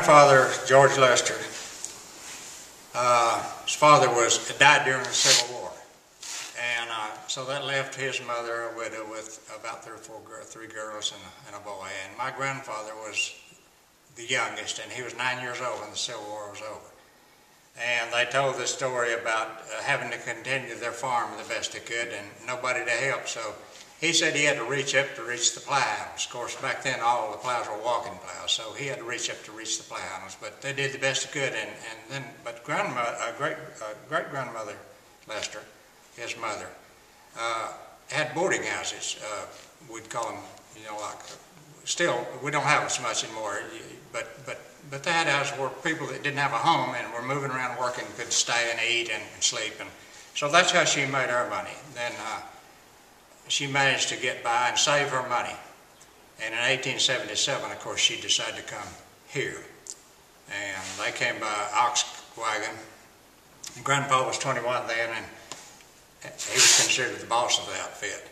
grandfather, George Lester, his father died during the Civil War, and so that left his mother a widow with about three girls and a boy. And my grandfather was the youngest, and he was 9 years old when the Civil War was over. And they told this story about having to continue their farm the best they could and nobody to help. So he said he had to reach up to reach the plows. Of course, back then all the plows were walking plows, so he had to reach up to reach the plows. But they did the best they could. But great-grandmother Lester, his mother, had boarding houses. We'd call them, still we don't have as much anymore. But they had houses where people that didn't have a home and were moving around working could stay and eat and sleep. And so that's how she made her money. Then she managed to get by and save her money. And in 1877, of course, she decided to come here. And they came by ox wagon. And Grandpa was 21 then, and he was considered the boss of the outfit.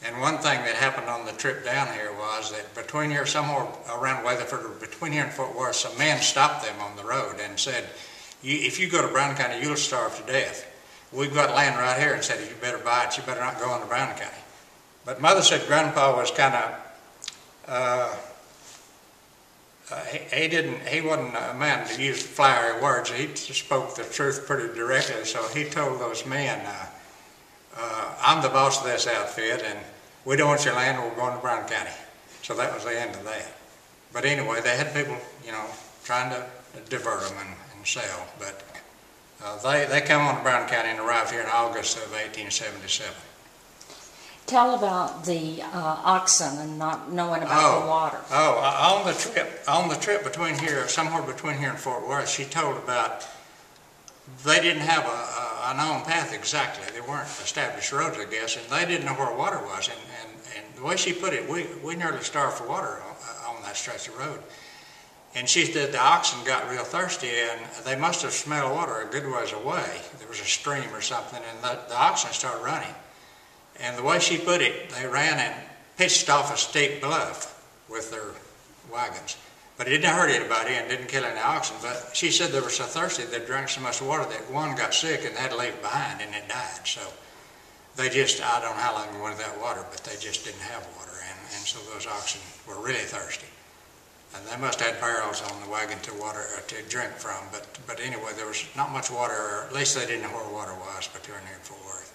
And one thing that happened on the trip down here was that between here, somewhere around Weatherford, or between here and Fort Worth, some men stopped them on the road and said, if you go to Brown County, you'll starve to death. We've got land right here, and said, you better buy it, you better not go into Brown County. But Mother said Grandpa was kind of, he wasn't a man to use flowery words. He spoke the truth pretty directly, so he told those men, I'm the boss of this outfit, and we don't want your land, we're going to Brown County. So that was the end of that. But anyway, they had people, trying to divert them and sell. But they come on to Brown County and arrived here in August of 1877. Tell about the oxen and not knowing about the water. On the trip between here, somewhere between here and Fort Worth, she told about they didn't have a known path exactly. They weren't established roads, I guess, and they didn't know where water was. And the way she put it, we nearly starved for water on that stretch of road. And she said the oxen got real thirsty, and they must have smelled water a good ways away. There was a stream or something, and the oxen started running. And the way she put it, they ran and pitched off a steep bluff with their wagons. But it didn't hurt anybody and didn't kill any oxen. But she said they were so thirsty they drank so much water that one got sick and had to leave it behind, and it died. So they just, I don't know how long they went without water, but they just didn't have water. And so those oxen were really thirsty. And they must have had barrels on the wagon to drink from. But anyway, there was not much water, or at least they didn't know where water was between here and Fort Worth.